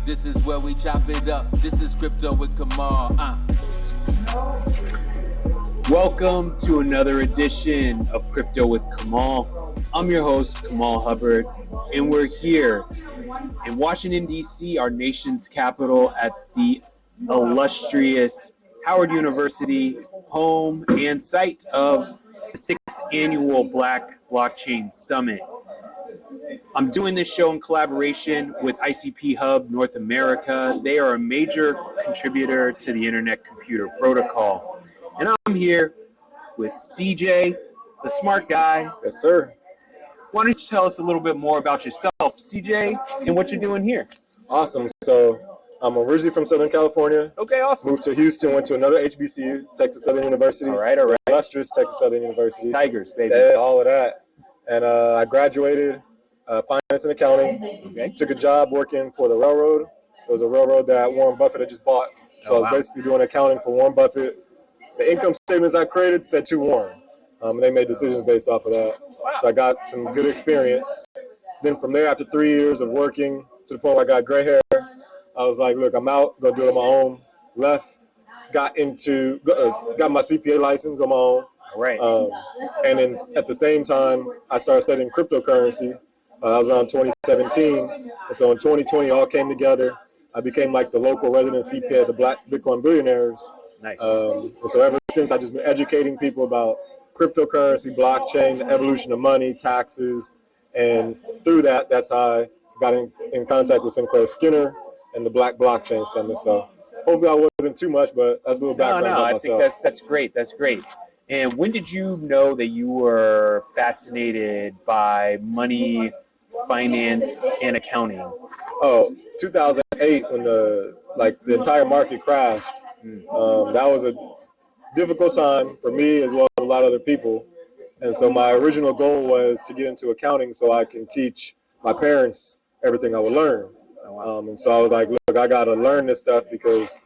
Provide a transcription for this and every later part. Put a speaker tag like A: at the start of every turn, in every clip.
A: This is where we chop it up. This is Crypto with Kamal.
B: Welcome to another edition of Crypto with Kamal. I'm your host, Kamal Hubbard, and we're here in Washington, D.C., our nation's capital, at the illustrious Howard University, home and site of the 6th Annual Black Blockchain Summit. I'm doing this show in collaboration with ICP.Hub North America. They are a major contributor to the Internet Computer Protocol. And I'm here with CJ, the smart guy.
C: Yes, sir.
B: Why don't you tell us a little bit more about yourself, CJ, and what you're doing here?
C: Awesome. So I'm originally from Southern California.
B: Okay, awesome.
C: Moved to Houston, went to another HBCU, Texas Southern University.
B: All right.
C: Illustrious Texas Southern University.
B: Tigers, baby.
C: Yeah, all of that. And I graduated finance and accounting.
B: Okay.
C: Took a job working for the railroad. It was a railroad that Warren Buffett had just bought. So I was basically doing accounting for Warren Buffett. The income statements I created said to Warren. And they made decisions based off of that.
B: Wow.
C: So I got some good experience. Then from there, after 3 years of working to the point where I got gray hair, I was like, look, I'm out, go do it on my own. Left, got my CPA license on my own.
B: All right.
C: And then at the same time, I started studying cryptocurrency. I was around 2017. And so in 2020, it all came together. I became like the local resident CPA at the Black Bitcoin Billionaires.
B: Nice.
C: And so ever since, I've just been educating people about cryptocurrency, blockchain, the evolution of money, taxes. And through that, that's how I got in contact with Sinclair Skinner and the Black Blockchain Summit. So hopefully I wasn't too much, but that's a little background about myself.
B: I think that's great. That's great. And when did you know that you were fascinated by money, finance, and accounting?
C: Oh, 2008, when the entire market crashed. That was a difficult time for me as well as a lot of other people. And so my original goal was to get into accounting so I can teach my parents everything I would learn. And so I was like, look, I got to learn this stuff because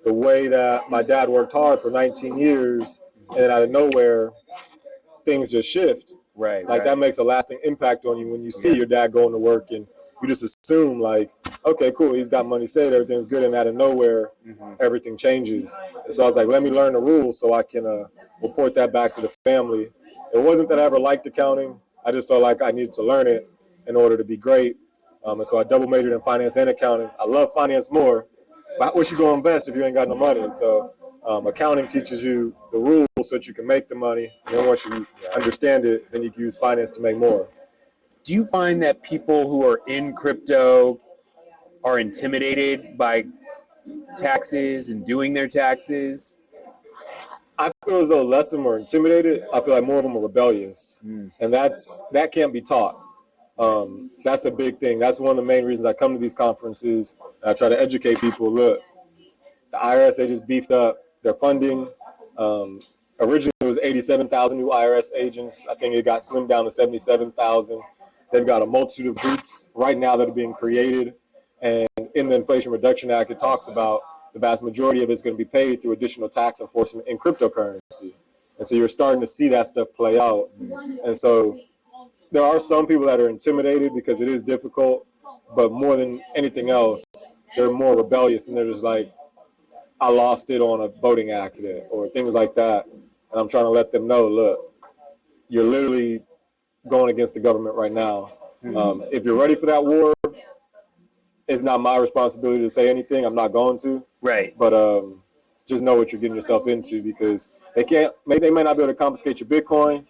C: the way that my dad worked hard for 19 years and out of nowhere, things just shift.
B: Right.
C: That makes a lasting impact on you when you see your dad going to work and you just assume like, okay, cool, he's got money saved, everything's good, and out of nowhere, everything changes. And so I was like, let me learn the rules so I can report that back to the family. It wasn't that I ever liked accounting. I just felt like I needed to learn it in order to be great. And so I double majored in finance and accounting. I love finance more, but what you go invest if you ain't got no money? And so accounting teaches you the rules so that you can make the money. And then once you understand it, then you can use finance to make more.
B: Do you find that people who are in crypto are intimidated by taxes and doing their taxes?
C: I feel as though less of them are intimidated. I feel like more of them are rebellious. And that can't be taught. That's a big thing. That's one of the main reasons I come to these conferences. And I try to educate people. Look, the IRS, they just beefed up their funding. Originally, it was 87,000 new IRS agents. I think it got slimmed down to 77,000. They've got a multitude of groups right now that are being created. And in the Inflation Reduction Act, it talks about the vast majority of it's going to be paid through additional tax enforcement in cryptocurrency. And so you're starting to see that stuff play out. And so there are some people that are intimidated because it is difficult, but more than anything else, they're more rebellious and they're just like, I lost it on a boating accident or things like that. And I'm trying to let them know, look, you're literally going against the government right now. If you're ready for that war, it's not my responsibility to say anything. I'm not going to.
B: Right.
C: But just know what you're getting yourself into because they may not be able to confiscate your Bitcoin.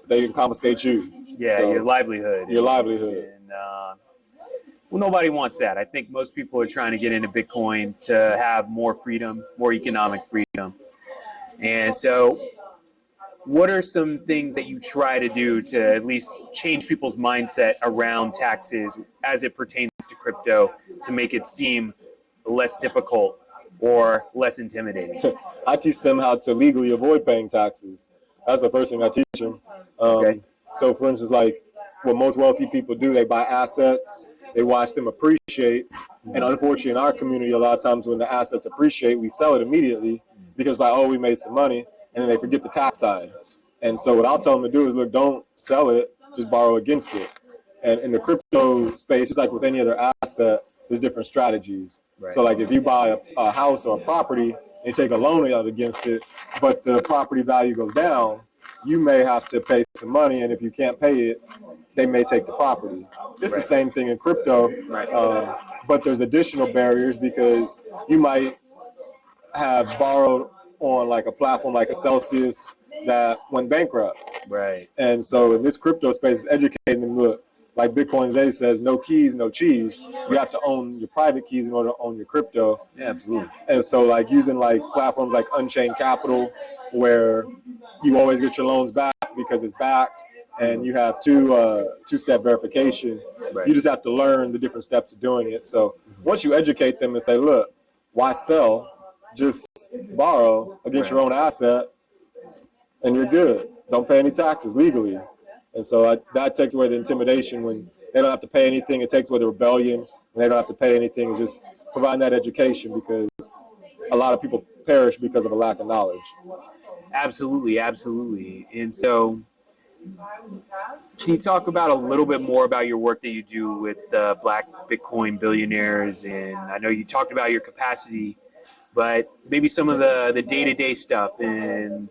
C: They can confiscate you.
B: Yeah, so, your livelihood.
C: Your livelihood.
B: And, well, nobody wants that. I think most people are trying to get into Bitcoin to have more freedom, more economic freedom. And so what are some things that you try to do to at least change people's mindset around taxes as it pertains to crypto to make it seem less difficult or less intimidating?
C: I teach them how to legally avoid paying taxes. That's the first thing I teach them.
B: Okay.
C: So, for instance, like what most wealthy people do, they buy assets, they watch them appreciate. And unfortunately, in our community, a lot of times when the assets appreciate, we sell it immediately because like, oh, we made some money. And then they forget the tax side. And so what I'll tell them to do is, look, don't sell it, just borrow against it. And in the crypto space, just like with any other asset, there's different strategies.
B: Right.
C: So like if you buy a house or a property and you take a loan out against it, but the property value goes down, you may have to pay some money, and if you can't pay it, they may take the property. It's the same thing in crypto, but there's additional barriers because you might have borrowed on like a platform like a Celsius that went bankrupt.
B: Right.
C: And so in this crypto space, is educating them, look, like Bitcoin Zay says, no keys, no cheese. You have to own your private keys in order to own your crypto.
B: Yeah, absolutely.
C: And so like using like platforms like Unchained Capital, where you always get your loans back because it's backed, and you have two-step verification.
B: Right.
C: You just have to learn the different steps of doing it. So once you educate them and say, look, why sell? Just borrow against your own asset, and you're good. Don't pay any taxes legally. And so that takes away the intimidation when they don't have to pay anything. It takes away the rebellion when they don't have to pay anything. It's just providing that education, because a lot of people perish because of a lack of knowledge.
B: Absolutely, absolutely. And so can you talk about a little bit more about your work that you do with Black Bitcoin Billionaires? And I know you talked about your capacity, but maybe some of the day-to-day stuff and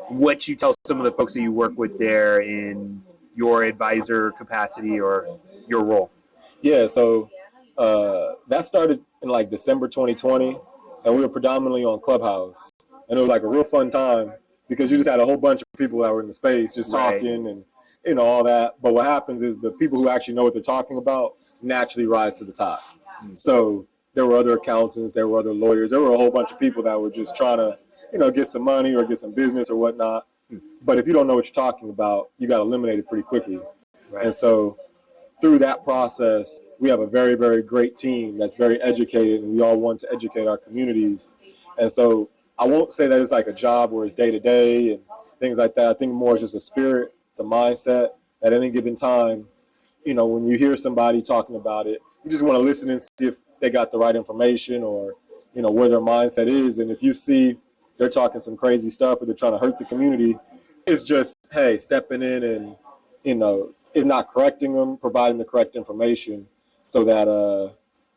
B: what you tell some of the folks that you work with there in your advisor capacity or your role.
C: Yeah, so that started in like December 2020, and we were predominantly on Clubhouse. And it was like a real fun time because you just had a whole bunch of people that were in the space just talking and, you know, all that. But what happens is the people who actually know what they're talking about naturally rise to the top. So there were other accountants, there were other lawyers, there were a whole bunch of people that were just trying to, you know, get some money or get some business or whatnot. But if you don't know what you're talking about, you got eliminated pretty quickly. Right. And so through that process, we have a very, very great team that's very educated, and we all want to educate our communities. And so I won't say that it's like a job where it's day to day and things like that. I think more it's just a spirit, it's a mindset. At any given time, you know, when you hear somebody talking about it, you just want to listen and see if they got the right information or, you know, where their mindset is. And if you see they're talking some crazy stuff or they're trying to hurt the community, it's just, hey, stepping in and, you know, if not correcting them, providing the correct information so that,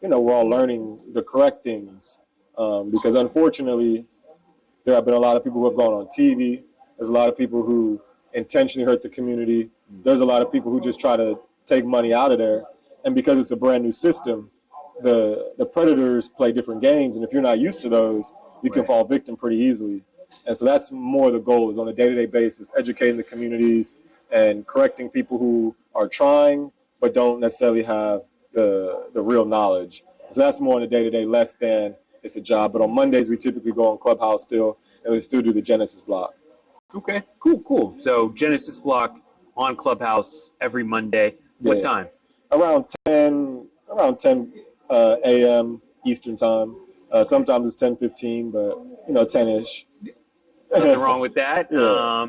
C: you know, we're all learning the correct things. Because unfortunately, there have been a lot of people who have gone on TV. There's a lot of people who intentionally hurt the community. There's a lot of people who just try to take money out of there. And because it's a brand new system, the predators play different games. And if you're not used to those, you can fall victim pretty easily. And so that's more the goal, is on a day-to-day basis, educating the communities and correcting people who are trying but don't necessarily have the real knowledge. So that's more on a day-to-day, less than it's a job. But on Mondays, we typically go on Clubhouse still, and we still do the Genesis block.
B: Okay, cool. So Genesis block on Clubhouse every Monday. What time?
C: Around 10 a.m. Eastern time. Sometimes it's 10:15, but, you know, 10-ish.
B: Nothing wrong with that.
C: Yeah.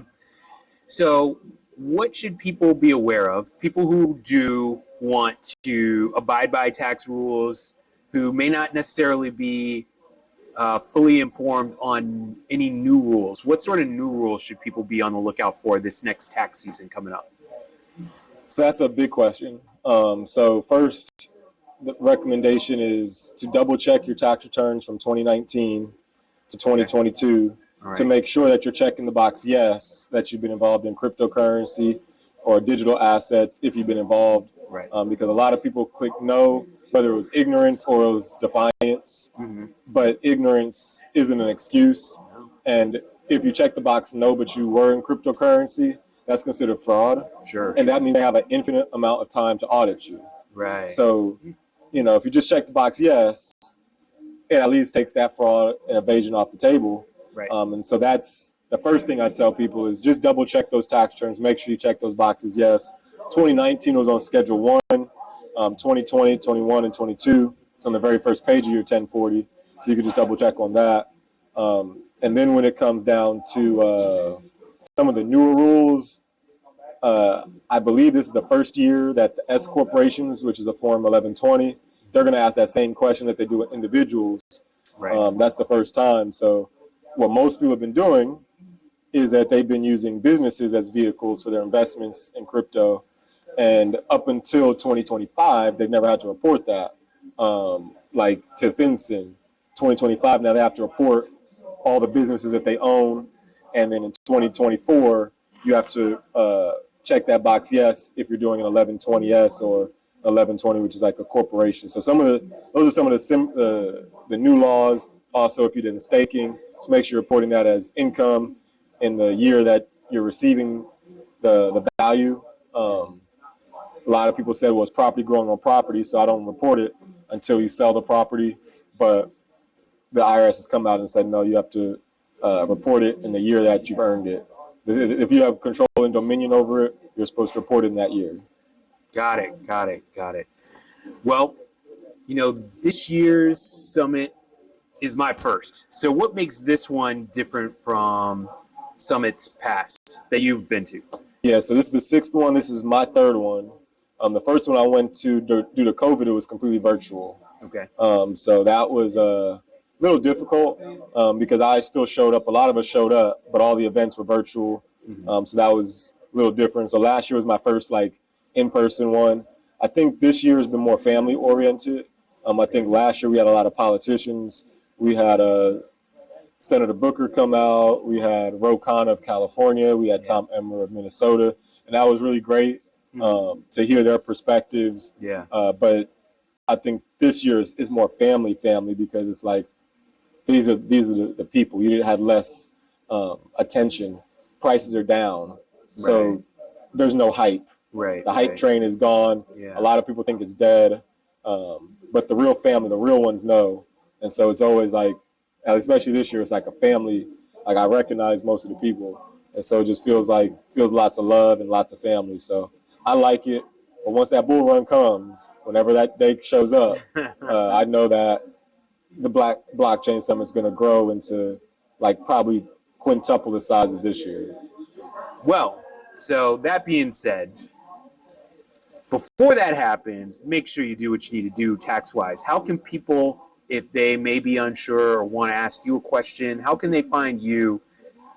B: So what should people be aware of? People who do want to abide by tax rules, who may not necessarily be fully informed on any new rules. What sort of new rules should people be on the lookout for this next tax season coming up?
C: So that's a big question. So first, the recommendation is to double check your tax returns from 2019 to 2022 to make sure that you're checking the box yes, that you've been involved in cryptocurrency or digital assets if you've been involved. Because a lot of people click no, whether it was ignorance or it was defiance. But ignorance isn't an excuse. And if you check the box no, but you were in cryptocurrency, that's considered fraud. And that means they have an infinite amount of time to audit you. So, you know, if you just check the box yes, it at least takes that fraud and evasion off the table. And so that's the first thing I tell people, is just double check those tax returns. Make sure you check those boxes yes. 2019 was on Schedule 1. 2020, 21, and 22. It's on the very first page of your 1040. So you can just double check on that. And then when it comes down to some of the newer rules, I believe this is the first year that the S corporations, which is a Form 1120, they're going to ask that same question that they do with individuals. That's the first time. So what most people have been doing is that they've been using businesses as vehicles for their investments in crypto. And up until 2025, they've never had to report that. like to FinCEN 2025. Now they have to report all the businesses that they own, and then in 2024 you have to check that box yes if you're doing an 1120s or 1120, which is like a corporation. So those are some of the new laws. Also, if you did staking, so make sure you're reporting that as income in the year that you're receiving the value. A lot of people said, well, it's property growing on property, so I don't report it until you sell the property. But the IRS has come out and said, no, you have to report it in the year that you've earned it. If you have control and dominion over it, you're supposed to report it in that year.
B: Got it. Well, this year's summit is my first. So what makes this one different from summits past that you've been to?
C: Yeah, so this is the sixth one. This is my third one. The first one I went to due to COVID, it was completely virtual.
B: Okay.
C: So that was a little difficult because I still showed up. A lot of us showed up, but all the events were virtual. So that was a little different. So last year was my first in-person one. I think this year has been more family oriented. I think last year we had a lot of politicians. We had Senator Booker come out. We had Ro Khanna of California. We had Tom Emmer of Minnesota, and that was really great to hear their perspectives.
B: Yeah.
C: But I think this year is more family because it's like these are the people. You didn't have less attention. Prices are down, so there's no hype.
B: Right.
C: The hype train is gone.
B: Yeah.
C: A lot of people think it's dead, but the real family, the real ones know, and so it's always like, especially this year, it's like a family. Like I recognize most of the people, and so it just feels lots of love and lots of family. So I like it. But once that bull run comes, whenever that day shows up, I know that the blockchain summit is going to grow into probably quintuple the size of this year.
B: Well, so that being said, before that happens, make sure you do what you need to do tax-wise. How can people, if they may be unsure or want to ask you a question, how can they find you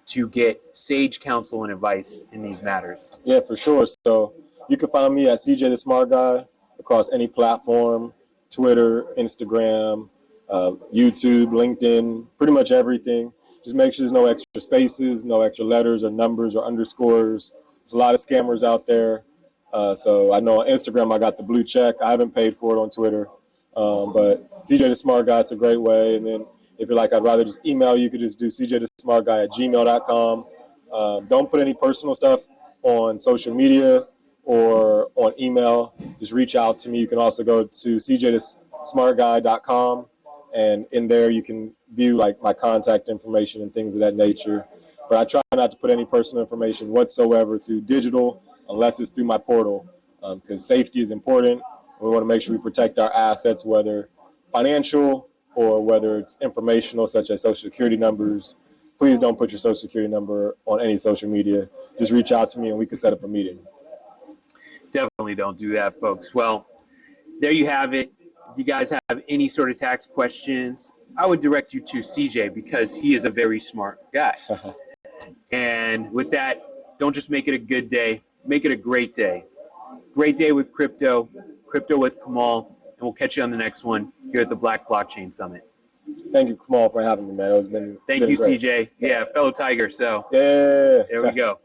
B: to get sage counsel and advice in these matters?
C: Yeah, for sure. So you can find me at CJ the Smart Guy across any platform, Twitter, Instagram, YouTube, LinkedIn, pretty much everything. Just make sure there's no extra spaces, no extra letters or numbers or underscores. There's a lot of scammers out there. So I know on Instagram I got the blue check. I haven't paid for it on Twitter. But CJ the Smart Guy is a great way. And then if you're like, I'd rather just email you, could just do cjthesmartguy@gmail.com. Don't put any personal stuff on social media or on email. Just reach out to me. You can also go to cjthesmartguy.com. And in there you can view my contact information and things of that nature. But I try not to put any personal information whatsoever through digital unless it's through my portal, because safety is important. We want to make sure we protect our assets, whether financial or whether it's informational, such as social security numbers. Please don't put your social security number on any social media. Just reach out to me and we can set up a meeting.
B: Definitely don't do that, folks. Well, there you have it. If you guys have any sort of tax questions, I would direct you to CJ because he is a very smart guy. And with that, don't just make it a good day, make it a great day. Great day with crypto with Kamal, and we'll catch you on the next one here at the Black Blockchain Summit.
C: Thank you, Kamal, for having me, man. It's been
B: Thank you,
C: great.
B: CJ. Yeah, fellow Tiger. So
C: yeah,
B: there we go.